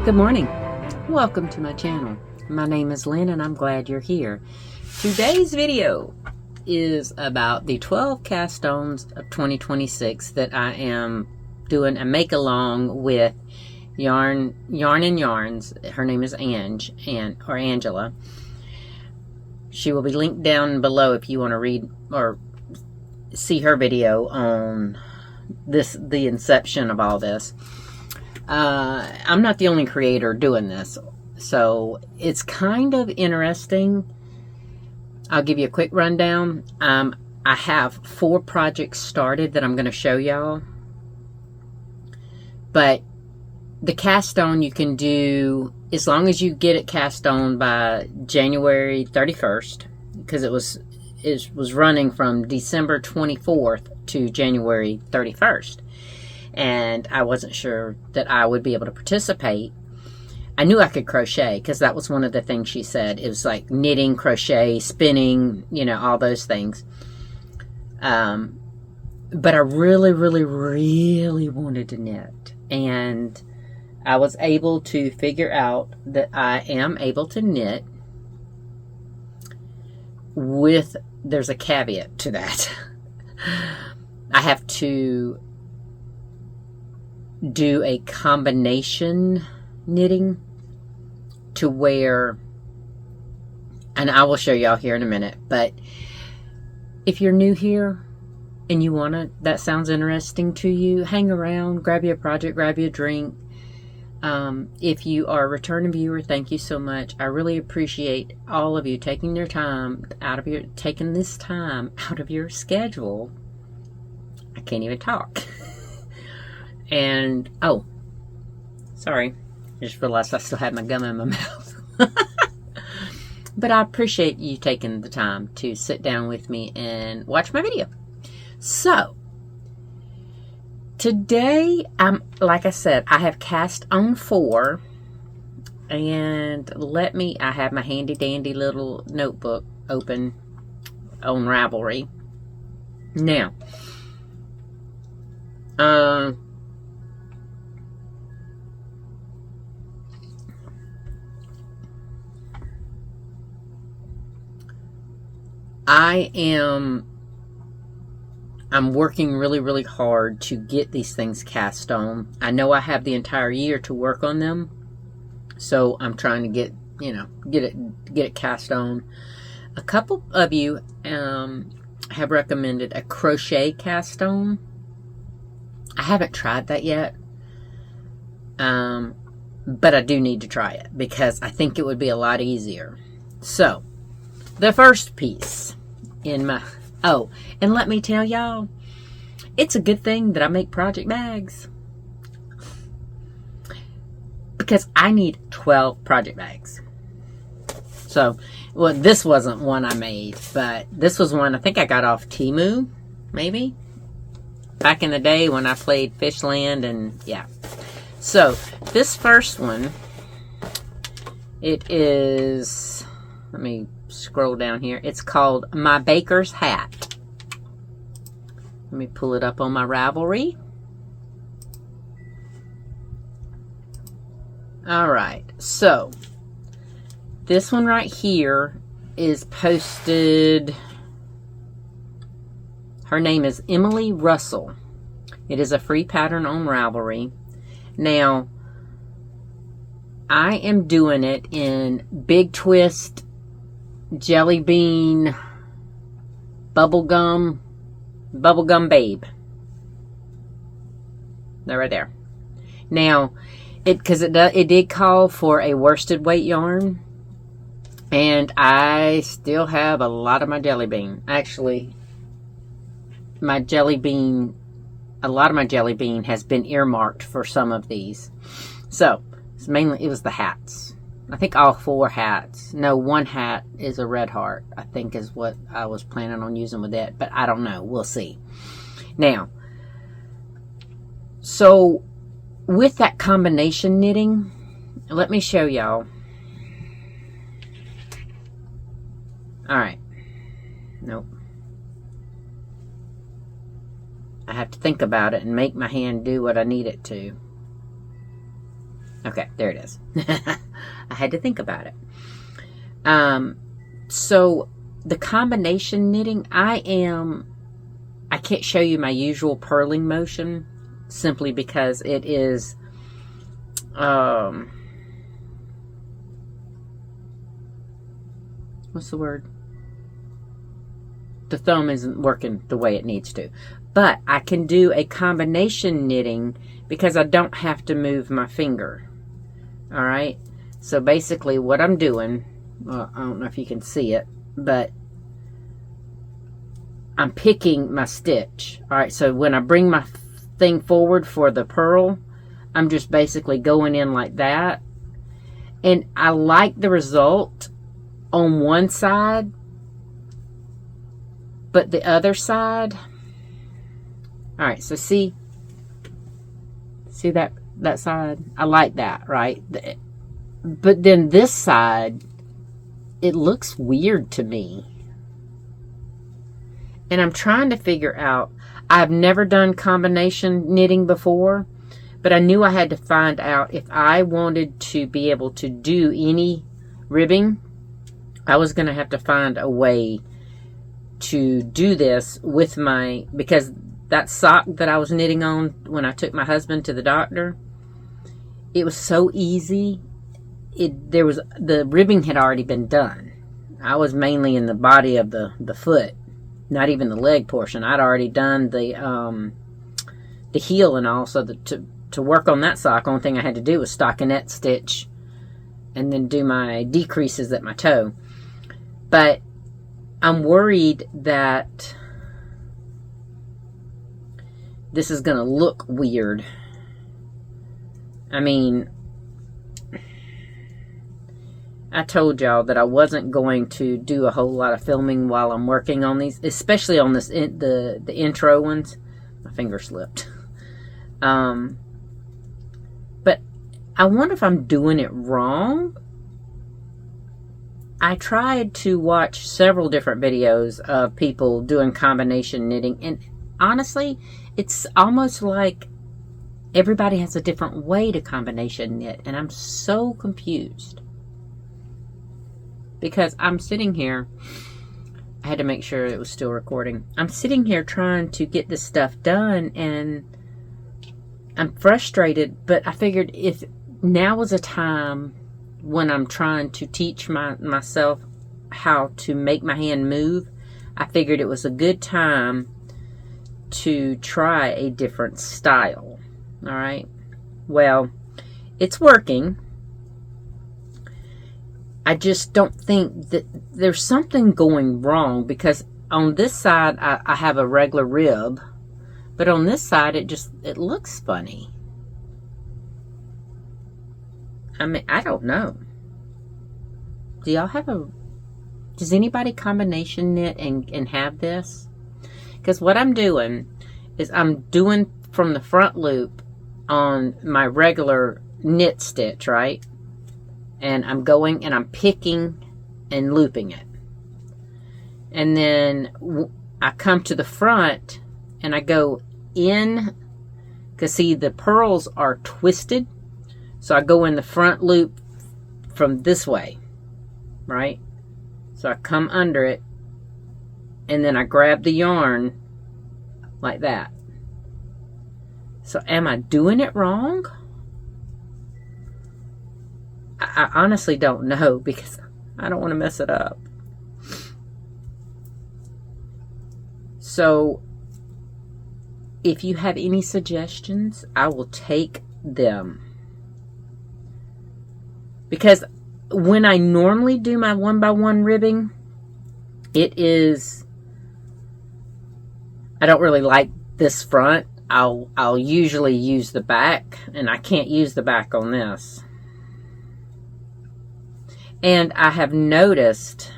Good morning. Welcome to my channel. My name is Lynn and I'm glad you're here. Today's video is about the 12 cast stones of 2026 that I am doing a make along with Yarn and Yarns. Her name is or Angela. She will be linked down below if you want to read or see her video on the inception of all this. I'm not the only creator doing this, so it's kind of interesting. I'll give you a quick rundown. I have 4 projects started that I'm going to show y'all, but the cast stone you can do as long as you get it cast on by January 31st, because it was running from December 24th to January 31st. And I wasn't sure that I would be able to participate. I knew I could crochet because that was one of the things she said. It was like knitting, crochet, spinning, all those things. But I really, really, really wanted to knit. And I was able to figure out that I am able to knit there's a caveat to that. I have to do a combination knitting to where, and I will show y'all here in a minute, but if you're new here and that sounds interesting to you, hang around, grab you a project, grab you a drink. If you are a returning viewer, thank you so much. I really appreciate all of you taking this time out of your schedule. I can't even talk. And, sorry. I just realized I still had my gum in my mouth. But I appreciate you taking the time to sit down with me and watch my video. So, today, like I said, I have cast on 4. And I have my handy dandy little notebook open on Ravelry. Now, I'm working really, really hard to get these things cast on. I know I have the entire year to work on them, so I'm trying to get it cast on. A couple of you have recommended a crochet cast on. I haven't tried that yet, but I do need to try it because I think it would be a lot easier. So, the first piece and let me tell y'all, it's a good thing that I make project bags because I need 12 project bags. So, this wasn't one I made, but this was one I think I got off Temu, maybe, back in the day when I played Fishland, and yeah. So, this first one, it is, let me scroll down here. It's called My Baker's Hat. Let me pull it up on my Ravelry. Alright, so this one right here is posted. Her name is Emily Russell. It is a free pattern on Ravelry. Now, I am doing it in Big Twist Jelly Bean Bubblegum Babe. They're right there. Now, it did call for a worsted weight yarn, and I still have a lot of my jelly bean. Actually, a lot of my jelly bean has been earmarked for some of these. So, it was the hats. I think all 4 hats. No, 1 hat is a red heart, I think is what I was planning on using with that. But I don't know. We'll see. Now, so with that combination knitting, let me show y'all. Alright. Nope. I have to think about it and make my hand do what I need it to. Okay, there it is. I had to think about it. So the combination knitting, I can't show you my usual purling motion simply because it is, what's the word? The thumb isn't working the way it needs to. But I can do a combination knitting because I don't have to move my finger. Alright? So basically what I'm doing, well, I don't know if you can see it, but I'm picking my stitch. Alright, so when I bring my thing forward for the purl, I'm just basically going in like that. And I like the result on one side, but the other side, alright, so see that side? I like that, right? But then this side, it looks weird to me. And I'm trying to figure out, I've never done combination knitting before, but I knew I had to find out if I wanted to be able to do any ribbing, I was going to have to find a way to do this with my, because that sock that I was knitting on when I took my husband to the doctor, it was so easy. The ribbing had already been done. I was mainly in the body of the foot, not even the leg portion. I'd already done the heel and all, so to work on that sock, only thing I had to do was stockinette stitch and then do my decreases at my toe. But I'm worried that this is going to look weird. I mean, I told y'all that I wasn't going to do a whole lot of filming while I'm working on these, especially on this the intro ones. My finger slipped. But I wonder if I'm doing it wrong. I tried to watch several different videos of people doing combination knitting, and honestly, it's almost like everybody has a different way to combination knit, and I'm so confused. Because I'm sitting here, I had to make sure it was still recording. I'm sitting here trying to get this stuff done, and I'm frustrated, but I figured if now was a time when I'm trying to teach myself how to make my hand move, I figured it was a good time to try a different style. Alright? Well, it's working. I just don't think that there's something going wrong, because on this side I have a regular rib, but on this side it looks funny. I mean, I don't know. Do y'all have does anybody combination knit and have this? Because what I'm doing is I'm doing from the front loop on my regular knit stitch, right? And I'm going and I'm picking and looping it. And then I come to the front and I go in, because see, the purls are twisted. So I go in the front loop from this way, right? So I come under it, and then I grab the yarn like that. So am I doing it wrong? I honestly don't know, because I don't want to mess it up. So if you have any suggestions, I will take them. Because when I normally do my 1x1 ribbing, I don't really like this front. I'll usually use the back, and I can't use the back on this. And I have noticed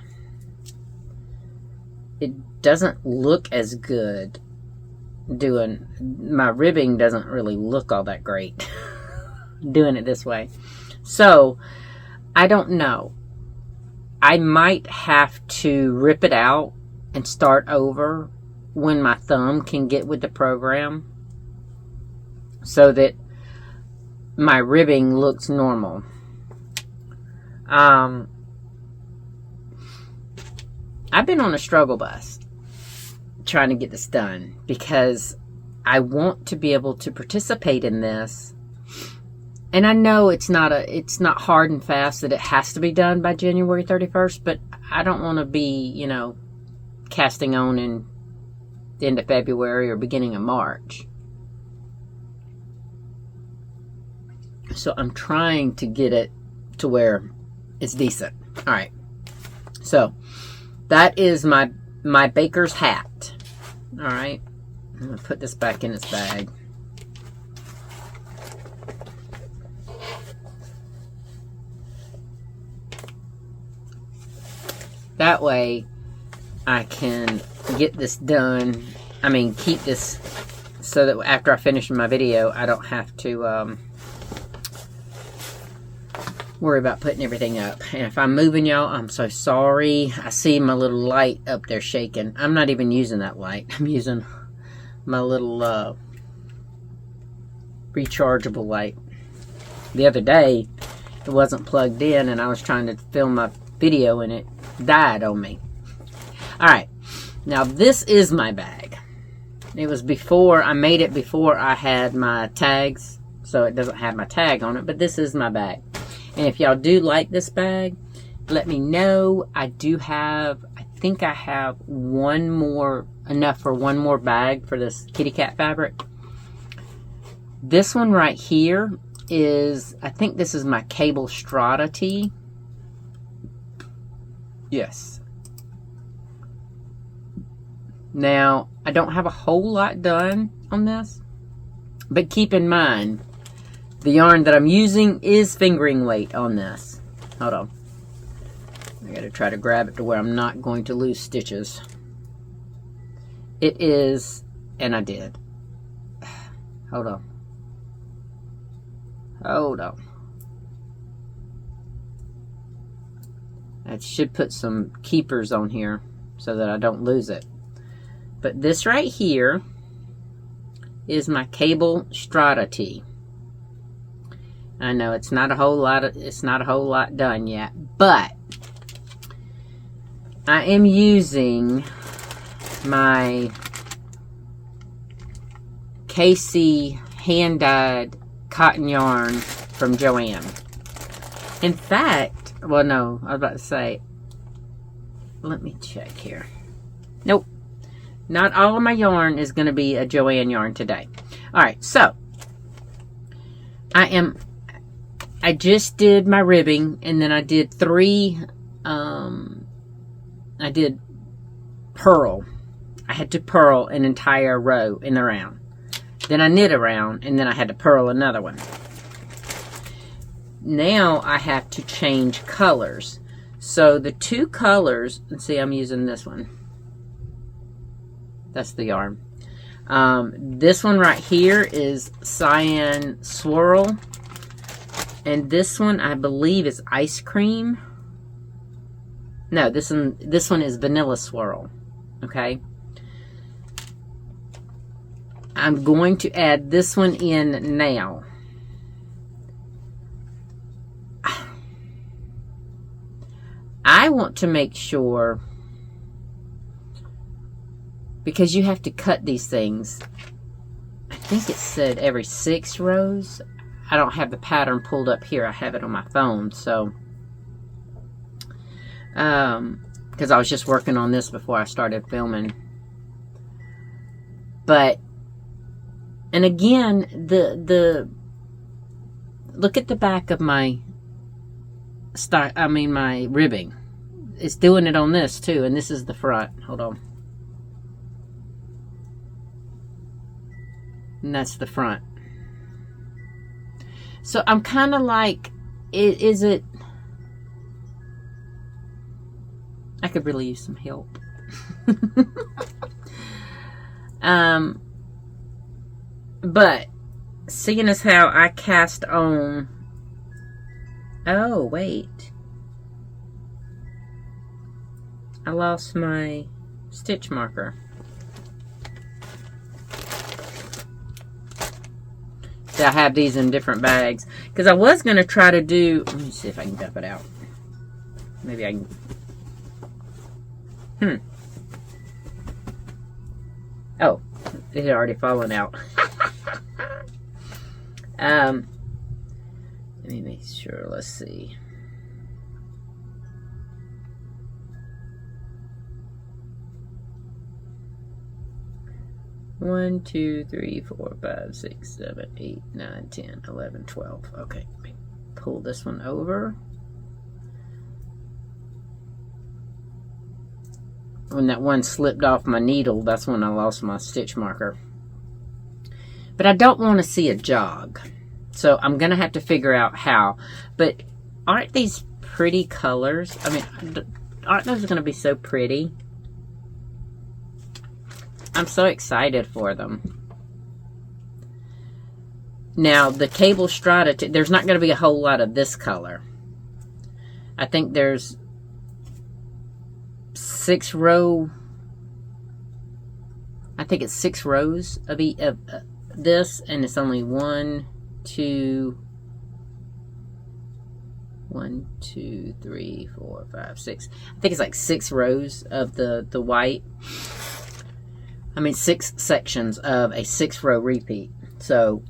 it doesn't look as good doing, my ribbing doesn't really look all that great doing it this way. So, I don't know. I might have to rip it out and start over when my thumb can get with the program, so that my ribbing looks normal. I've been on a struggle bus trying to get this done because I want to be able to participate in this. And I know it's not hard and fast that it has to be done by January 31st, but I don't want to be, you know, casting on in the end of February or beginning of March. So I'm trying to get it to where it's decent. All right. So that is my baker's hat. All right. I'm going to put this back in its bag. That way I can get this done. I mean, keep this so that after I finish my video, I don't have to worry about putting everything up. And if I'm moving y'all, I'm so sorry. I see my little light up there shaking. I'm not even using that light. I'm using my little rechargeable light. The other day, it wasn't plugged in and I was trying to film my video and it died on me. Alright, now this is my bag. It was before, I made it before I had my tags, so it doesn't have my tag on it, but this is my bag. And if y'all do like this bag, let me know. I think I have one more, enough for one more bag for this kitty cat fabric. This one right here is, I think this is my cable Strata Tee. Yes. Now, I don't have a whole lot done on this, but keep in mind, the yarn that I'm using is fingering weight on this. Hold on. I gotta try to grab it to where I'm not going to lose stitches. It is, and I did. Hold on. Hold on. I should put some keepers on here so that I don't lose it. But this right here is my cable Strata Tee. I know it's not a whole lot done yet, but I am using my KC hand-dyed cotton yarn from Joann. In fact, well, no, I was about to say, let me check here. Nope. Not all of my yarn is going to be a Joann yarn today. Alright, so I just did my ribbing, and then I did I did purl. I had to purl an entire row in the round. Then I knit around, and then I had to purl another one. Now I have to change colors. So the two colors, let's see, I'm using this one. That's the yarn. This one right here is Cyan Swirl. And this one, I believe, is Ice Cream. No, this one is Vanilla Swirl. Okay. I'm going to add this one in now. I want to make sure, because you have to cut these things, I think it said every 6 rows. I don't have the pattern pulled up here. I have it on my phone, so because I was just working on this before I started filming. But, and again, the look at the back of my my ribbing. It's doing it on this too, and this is the front. Hold on. And that's the front. So I'm kind of like, is it, I could really use some help. But seeing as how I cast on, oh wait, I lost my stitch marker. I have these in different bags. Because I was going to try to do... Let me see if I can dump it out. Maybe I can... Oh, it had already fallen out. Let me make sure. Let's see. One, 2, 3, 4, 5, 6, 7, 8, 9, 10, 11, 12. Okay, let me pull this one over. When that one slipped off my needle, that's when I lost my stitch marker. But I don't want to see a jog. So I'm going to have to figure out how. But aren't these pretty colors? I mean, aren't those going to be so pretty? I'm so excited for them. Now, the cable Strata Tee, there's not going to be a whole lot of this color. I think there's 6 row. I think it's 6 rows of this, and it's only 1, 2, 3, 4, 5, 6. I think it's like 6 rows of the white. I mean, 6 sections of a 6-row repeat. So,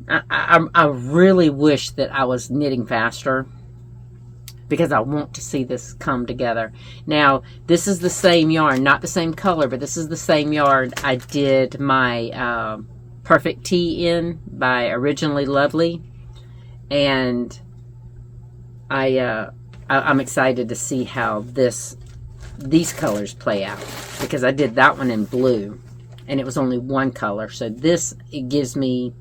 I really wish that I was knitting faster, because I want to see this come together. Now, this is the same yarn, not the same color, but this is the same yarn I did my Perfect Tee in by Originally Lovely. And I'm excited to see how these colors play out, because I did that one in blue and it was only one color. So this, it gives me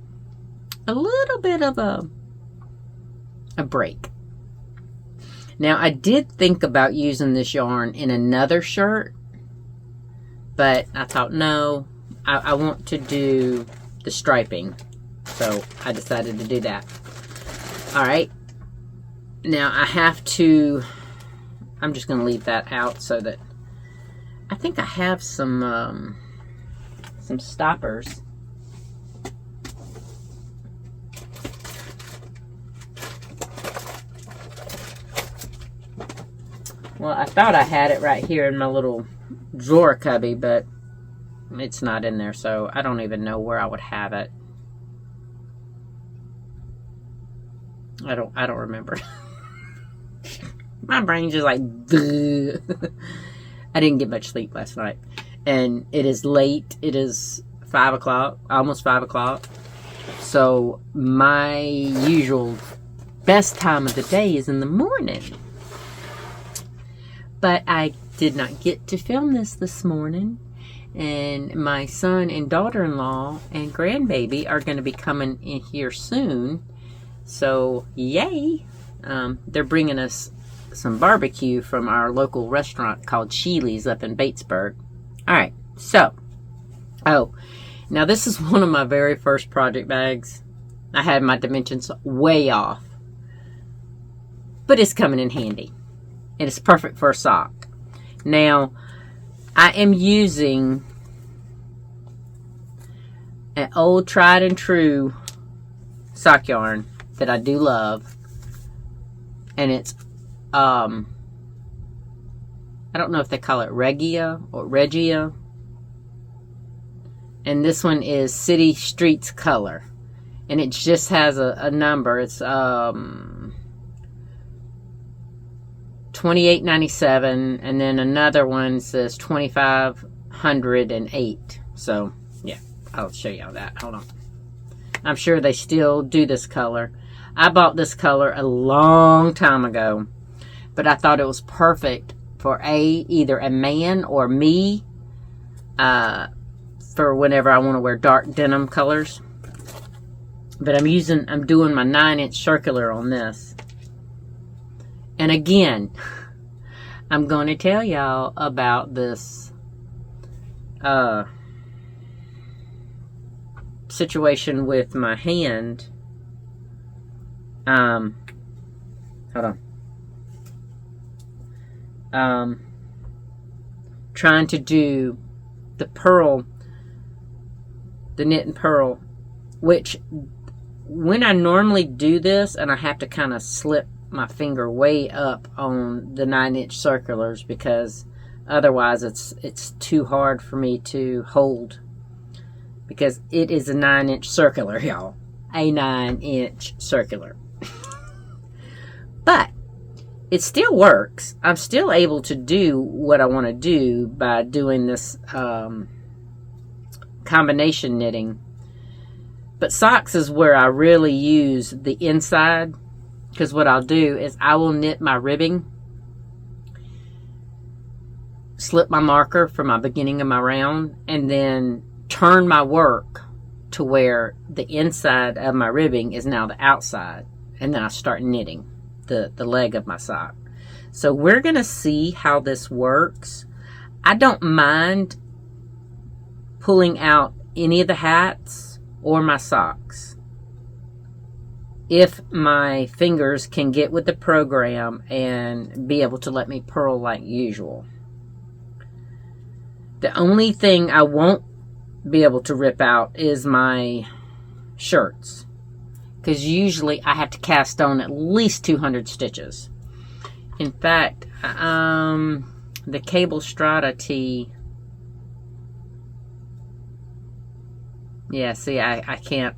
a little bit of a break. Now, I did think about using this yarn in another shirt, but I thought, no, I want to do the striping, so I decided to do that. All right, now I have to, I'm just going to leave that out so that, I think I have some stoppers. Well, I thought I had it right here in my little drawer cubby, but it's not in there, so I don't even know where I would have it. I don't remember. My brain's just like, I didn't get much sleep last night. And it is late. It is 5 o'clock, almost 5 o'clock. So my usual best time of the day is in the morning. But I did not get to film this morning. And my son and daughter-in-law and grandbaby are going to be coming in here soon. So, yay! They're bringing us some barbecue from our local restaurant called Sheely's up in Batesburg. Alright, so, now this is one of my very first project bags. I had my dimensions way off. But it's coming in handy. And it's perfect for a sock. Now, I am using an old tried and true sock yarn that I do love. And it's, I don't know if they call it Regia or Regia. And this one is City Streets Color. And it just has a number. It's, $28.97, and then another one says 2,508. So yeah, I'll show y'all that. Hold on. I'm sure they still do this color. I bought this color a long time ago, but I thought it was perfect for either a man or me, for whenever I want to wear dark denim colors. But I'm doing my 9-inch circular on this. And again, I'm going to tell y'all about this situation with my hand. Hold on. Trying to do the knit and purl, which when I normally do this, and I have to kind of slip my finger way up on the 9-inch circulars because otherwise it's too hard for me to hold, because it is a 9-inch circular, y'all. A 9-inch circular. But it still works. I'm still able to do what I want to do by doing this combination knitting. But socks is where I really use the inside, because what I'll do is I will knit my ribbing, slip my marker for my beginning of my round, and then turn my work to where the inside of my ribbing is now the outside, and then I start knitting the leg of my sock. So we're going to see how this works. I don't mind pulling out any of the hats or my socks if my fingers can get with the program and be able to let me purl like usual. The only thing I won't be able to rip out is my shirts, because usually I have to cast on at least 200 stitches. In fact, the cable Strata Tee, yeah, see, I can't,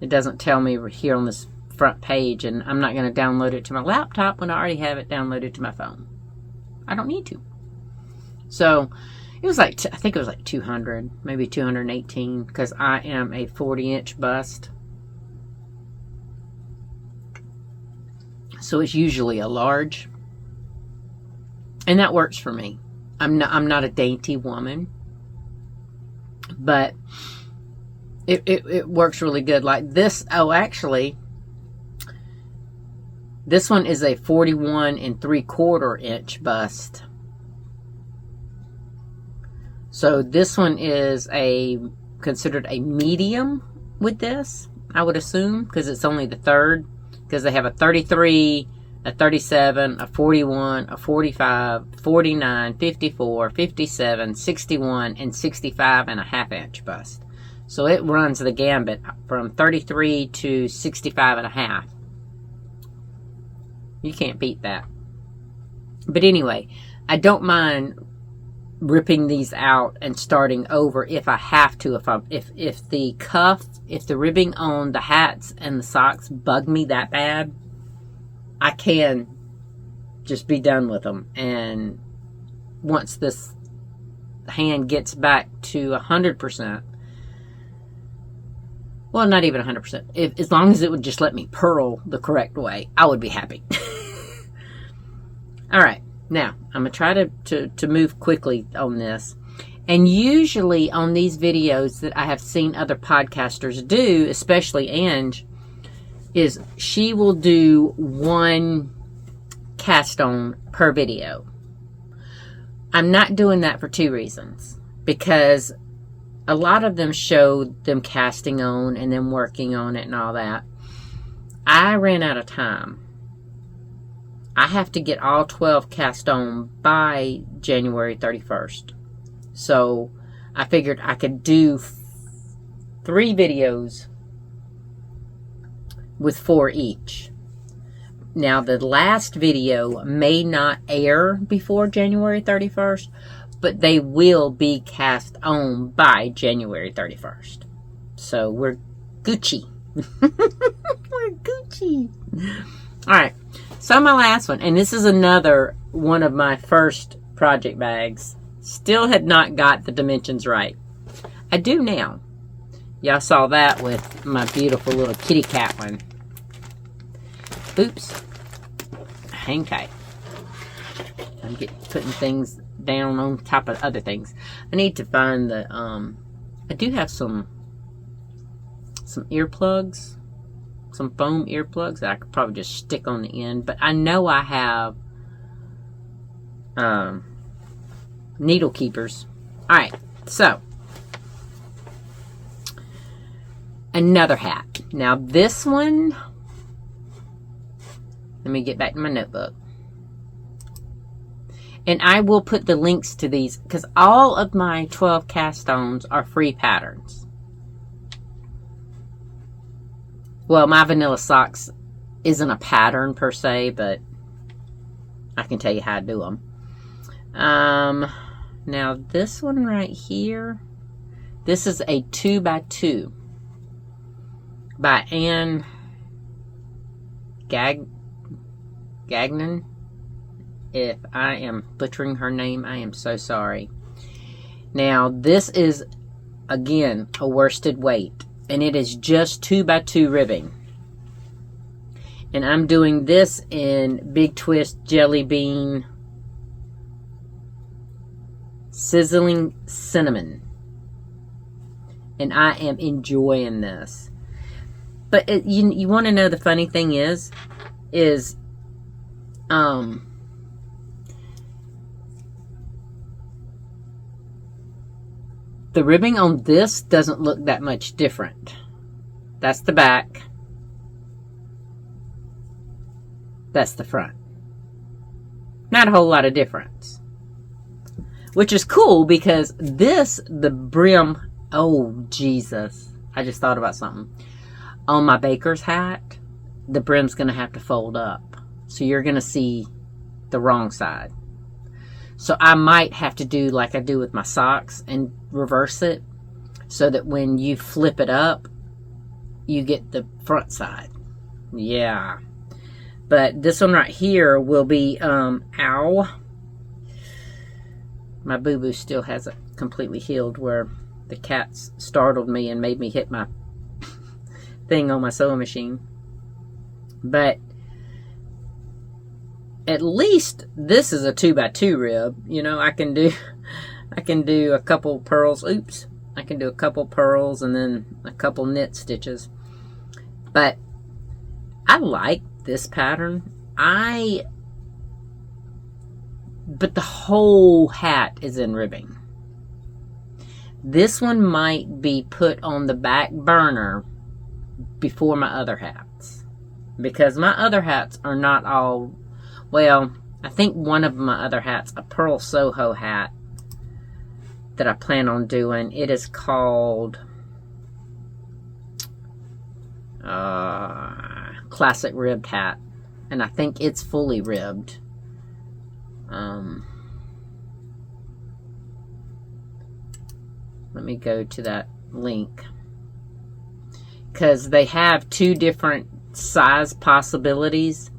it doesn't tell me here on this front page, and I'm not going to download it to my laptop when I already have it downloaded to my phone. I don't need to. So it was like, I think it was like 200, maybe 218, because I am a 40-inch bust. So it's usually a large. And that works for me. I'm not a dainty woman, but it works really good. Like this, oh, actually, this one is a 41 3/4 inch bust. So this one is considered a medium with this, I would assume, because it's only the third. Because they have a 33, a 37, a 41, a 45, 49, 54, 57, 61, and 65.5 inch bust. So it runs the gambit from 33 to 65.5. You can't beat that. But anyway, I don't mind ripping these out and starting over if I have to. If the cuff, if the ribbing on the hats and the socks bug me that bad, I can just be done with them. And once this hand gets back to 100%, well, not even 100%, as long as it would just let me purl the correct way, I would be happy. All right. Now, I'm going to try to move quickly on this. And usually on these videos that I have seen other podcasters do, especially Ange, is she will do one cast on per video. I'm not doing that for two reasons. Because a lot of them show them casting on and then working on it and all that. I ran out of time. I have to get all 12 cast on by January 31st. So I figured I could do 3 videos with 4 each. Now the last video may not air before January 31st, but they will be cast on by January 31st. So we're Gucci. We're Gucci. Alright. So my last one, and this is another one of my first project bags, still had not got the dimensions right. I do now. Y'all saw that with my beautiful little kitty cat one. Oops. Hang tight. I'm putting things down on top of other things. I need to find the, I do have some earplugs. Some foam earplugs that I could probably just stick on the end, but I know I have needle keepers. Alright, so another hat. Now this one, let me get back to my notebook. And I will put the links to these because all of my 12 cast-ons are free patterns. Well, my vanilla socks isn't a pattern per se, but I can tell you how to do them. Now this one right here, this is a 2x2 by Anne Gagnon. If I am butchering her name, I am so sorry. Now this is, again, a worsted weight, and it is just 2x2 ribbing. And I'm doing this in Big Twist Jelly Bean Sizzling Cinnamon. And I am enjoying this. But you want to know the funny thing is the ribbing on this doesn't look that much different. That's the back. That's the front. Not a whole lot of difference. Which is cool because this, the brim, oh Jesus, I just thought about something. On my baker's hat, the brim's going to have to fold up. So you're going to see the wrong side. So I might have to do like I do with my socks and reverse it so that when you flip it up, you get the front side. Yeah. But this one right here will be, ow. My boo-boo still hasn't completely healed where the cats startled me and made me hit my thing on my sewing machine. But at least this is a 2x2 rib. You know, I can do a couple pearls. Oops. I can do a couple pearls and then a couple knit stitches. But I like this pattern. But the whole hat is in ribbing. This one might be put on the back burner before my other hats. Because my other hats are not all, well, I think one of my other hats, a Pearl Soho hat that I plan on doing, it is called Classic Ribbed Hat. And I think it's fully ribbed. Let me go to that link. Because they have two different size possibilities.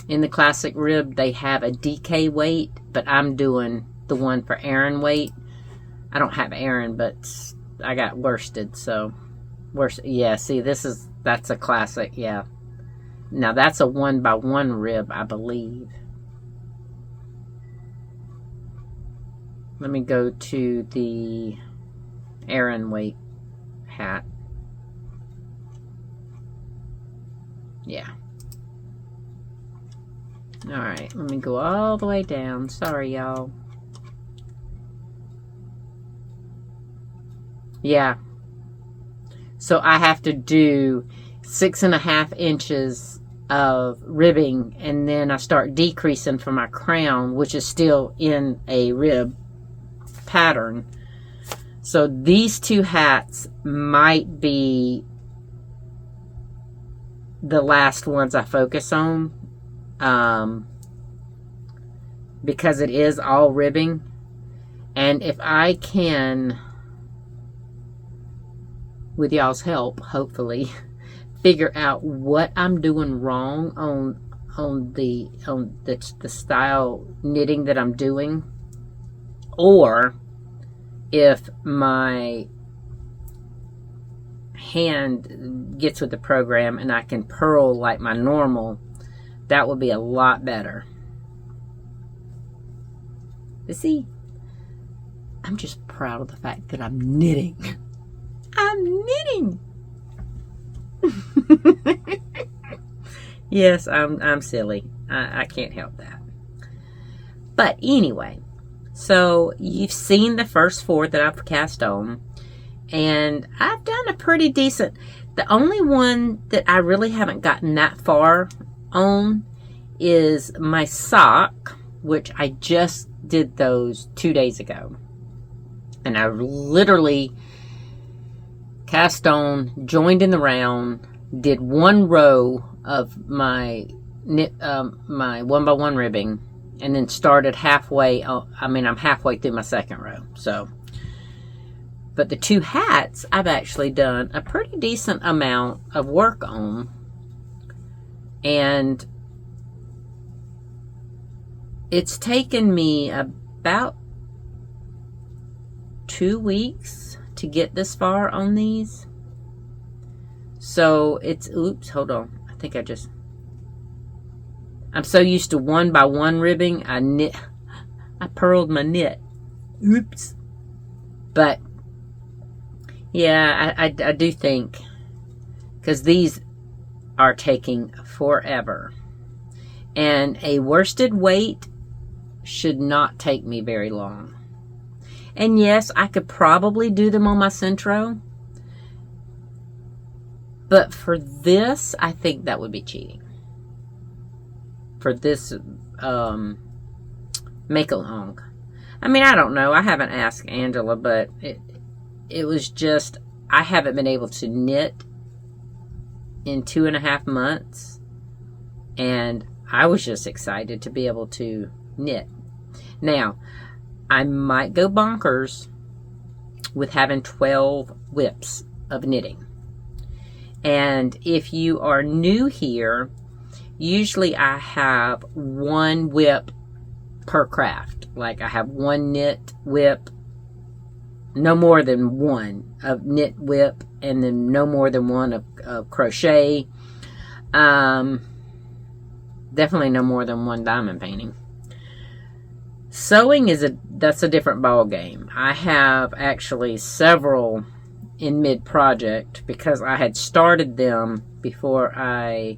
In the Classic Rib, they have a DK weight, but I'm doing the one for Aran weight. I don't have Aran, but I got worsted, so yeah, see, that's a classic, yeah. Now that's a 1x1 rib, I believe. Let me go to the Aran weight hat. Yeah. Alright, let me go all the way down. Sorry, y'all. Yeah. So I have to do 6.5 inches of ribbing, and then I start decreasing for my crown, which is still in a rib pattern. So these two hats might be the last ones I focus on, because it is all ribbing. And if I can, with y'all's help, hopefully, figure out what I'm doing wrong on the style knitting that I'm doing, or if my hand gets with the program and I can purl like my normal, that would be a lot better. But see, I'm just proud of the fact that I'm knitting. I'm knitting. Yes, I'm silly. I can't help that. But anyway, so you've seen the first 4 that I've cast on, and I've done a pretty decent. The only one that I really haven't gotten that far on is my sock, which I just did those 2 days ago. And I literally cast on, joined in the round, did one row of my knit, my 1x1 ribbing, and then started halfway. I'm halfway through my second row. So, but the 2 hats, I've actually done a pretty decent amount of work on, and it's taken me about 2 weeks to get this far on these. So it's, oops, hold on. I'm so used to 1x1 ribbing, I purled my knit. Oops. But yeah, I do think, because these are taking forever, and a worsted weight should not take me very long. And yes, I could probably do them on my Centro, but for this, I think that would be cheating. For this make-along. I mean, I don't know. I haven't asked Angela, but it was just, I haven't been able to knit in 2.5 months, and I was just excited to be able to knit. Now, I might go bonkers with having 12 whips of knitting. And if you are new here, usually I have 1 whip per craft. Like I have 1 knit whip, no more than 1 of knit whip, and then no more than 1 of crochet. Definitely no more than 1 diamond painting. Sewing that's a different ball game. I have actually several in mid-project because I had started them before I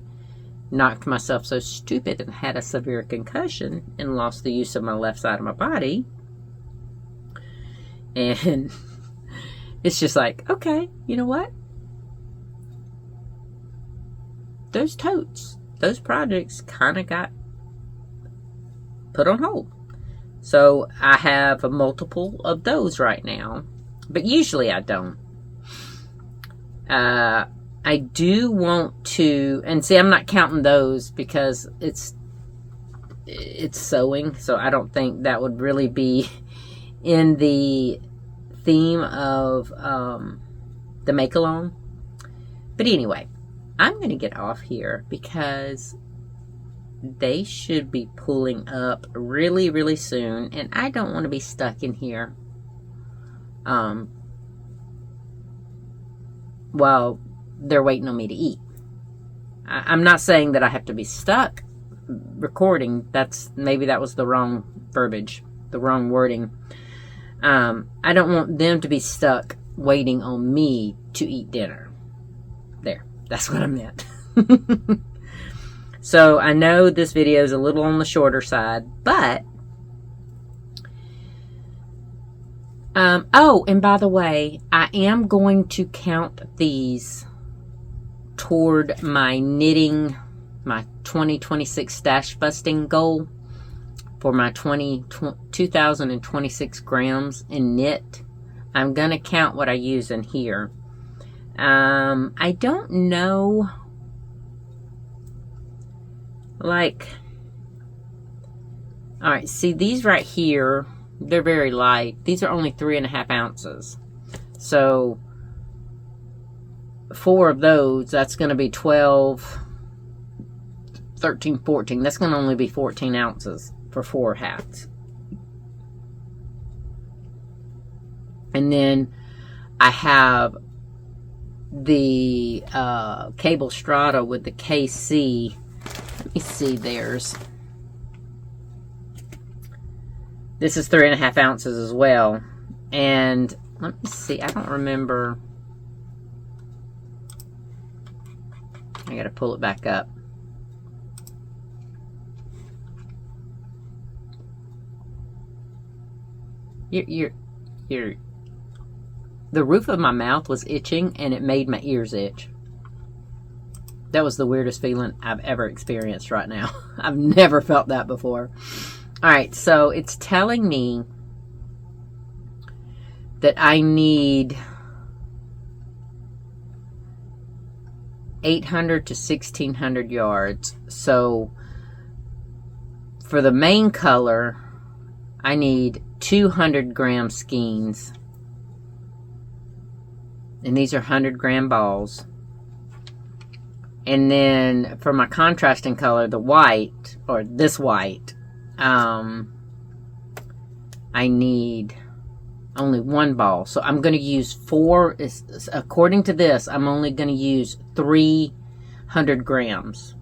knocked myself so stupid and had a severe concussion and lost the use of my left side of my body. And it's just like, okay, you know what? Those totes, those projects kind of got put on hold. So I have a multiple of those right now, but usually I don't. I do want to, and see, I'm not counting those because it's sewing, so I don't think that would really be in the theme of the make-along. But anyway, I'm going to get off here because they should be pulling up really, really soon, and I don't want to be stuck in here while they're waiting on me to eat. I'm not saying that I have to be stuck recording. Maybe that was the wrong verbiage, the wrong wording. I don't want them to be stuck waiting on me to eat dinner. There, that's what I meant. So I know this video is a little on the shorter side, but oh, and by the way, I am going to count these toward my knitting, my 2026 stash busting goal for my 2026 grams in knit. I'm going to count what I use in here. I don't know, like, all right, see these right here, they're very light. These are only 3.5 ounces. So 4 of those, that's going to be 12, 13, 14. That's going to only be 14 ounces for 4 hats. And then I have the cable Strata with the KC. Let me see theirs. This is 3.5 ounces as well. And let me see, I don't remember. I gotta pull it back up. The roof of my mouth was itching and it made my ears itch. That was the weirdest feeling I've ever experienced right now. I've never felt that before. All right, so it's telling me that I need 800 to 1600 yards. So for the main color, I need 200 gram skeins. And these are 100-gram balls. And then for my contrasting color, the white, or this white, I need only 1 ball. So I'm going to use 4, according to this, I'm only going to use 300 grams.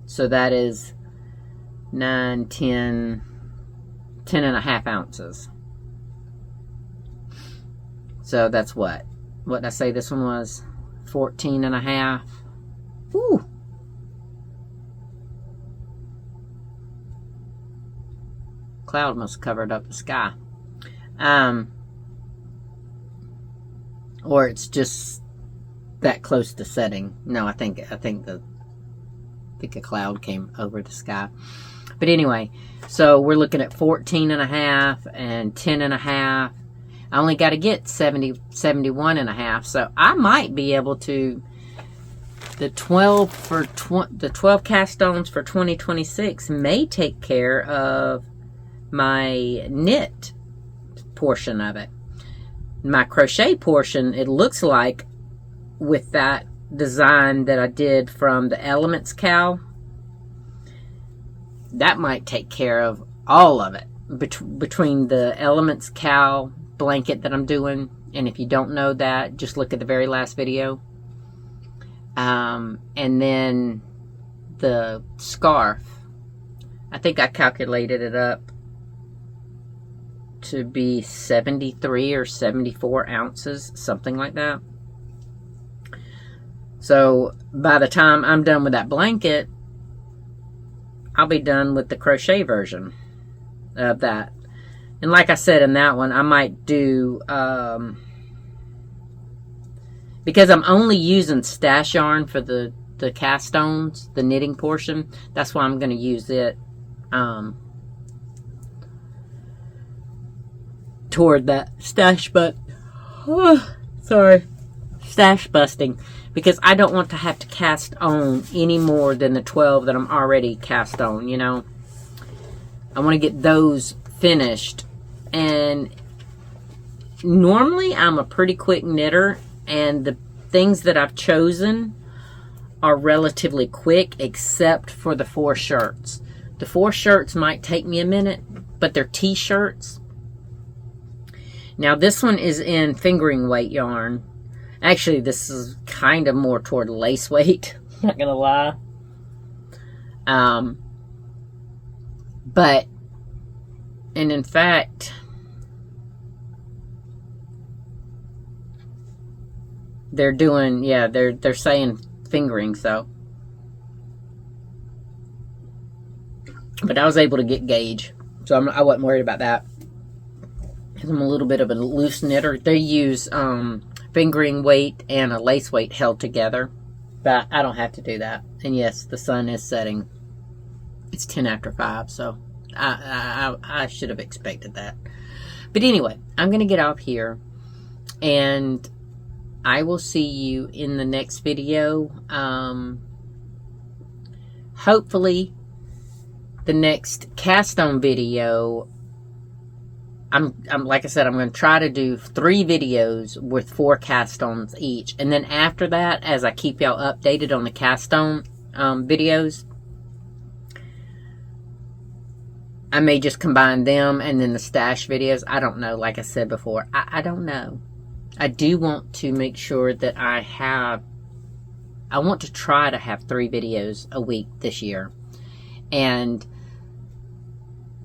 So that is 9, 10 and a half ounces. So that's what did I say this one was? 14 and a half. Woo! Cloud must have covered up the sky. Or it's just that close to setting. No, I think a cloud came over the sky. But anyway, so we're looking at 14 and a half and 10 and a half. I only got to get 71 and a half. So I might be able to, the 12 cast stones for 2026 may take care of my knit portion of it. My crochet portion, it looks like, with that design that I did from the Elements cowl, that might take care of all of it. Between the Elements cowl blanket that I'm doing, and if you don't know that, just look at the very last video. And then the scarf, I think I calculated it up to be 73 or 74 ounces, something like that. So by the time I'm done with that blanket, I'll be done with the crochet version of that. And like I said in that one, I might do, because I'm only using stash yarn for the cast stones, the knitting portion, that's why I'm going to use it toward that stash stash busting, because I don't want to have to cast on any more than the 12 that I'm already cast on, you know. I want to get those finished. And normally I'm a pretty quick knitter, and the things that I've chosen are relatively quick, except for the 4 shirts. The 4 shirts might take me a minute, but they're t-shirts. Now this one is in fingering weight yarn. Actually, this is kind of more toward lace weight, not gonna lie. And in fact, they're doing, yeah, they're saying fingering, so. But I was able to get gauge, so I wasn't worried about that. Because I'm a little bit of a loose knitter. They use fingering weight and a lace weight held together, but I don't have to do that. And yes, the sun is setting. It's 10 after 5, so I should have expected that. But anyway, I'm going to get off here, and I will see you in the next video. Hopefully, the next cast on video, I'm like I said, I'm going to try to do 3 videos with 4 cast ons each. And then after that, as I keep y'all updated on the cast on videos, I may just combine them and then the stash videos. I don't know. Like I said before, I don't know. I do want to make sure that I want to try to have 3 videos a week this year. And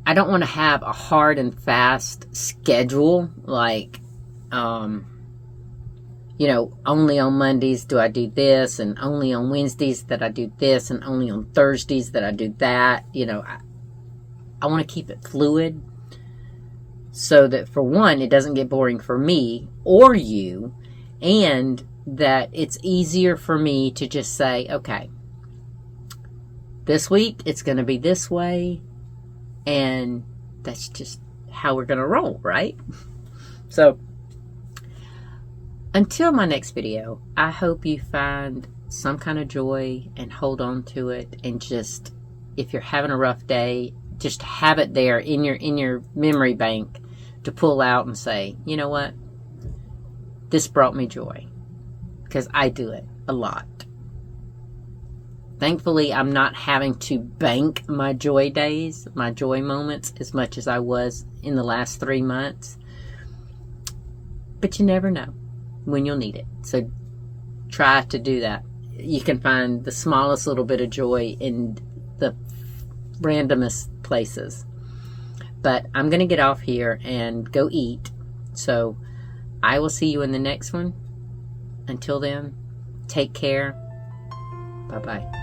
I don't want to have a hard and fast schedule, like, you know, only on Mondays do I do this, and only on Wednesdays that I do this, and only on Thursdays that I do that. You know, I want to keep it fluid so that, for one, it doesn't get boring for me or you, and that it's easier for me to just say, okay, this week it's going to be this way, and that's just how we're going to roll, right? So Until my next video, I hope you find some kind of joy and hold on to it, and just, if you're having a rough day, just have it there in your memory bank to pull out and say, you know what, this brought me joy, because I do it a lot. Thankfully, I'm not having to bank my joy days, my joy moments, as much as I was in the last 3 months. But you never know when you'll need it. So try to do that. You can find the smallest little bit of joy in the randomest places. But I'm going to get off here and go eat. So I will see you in the next one. Until then, take care. Bye-bye.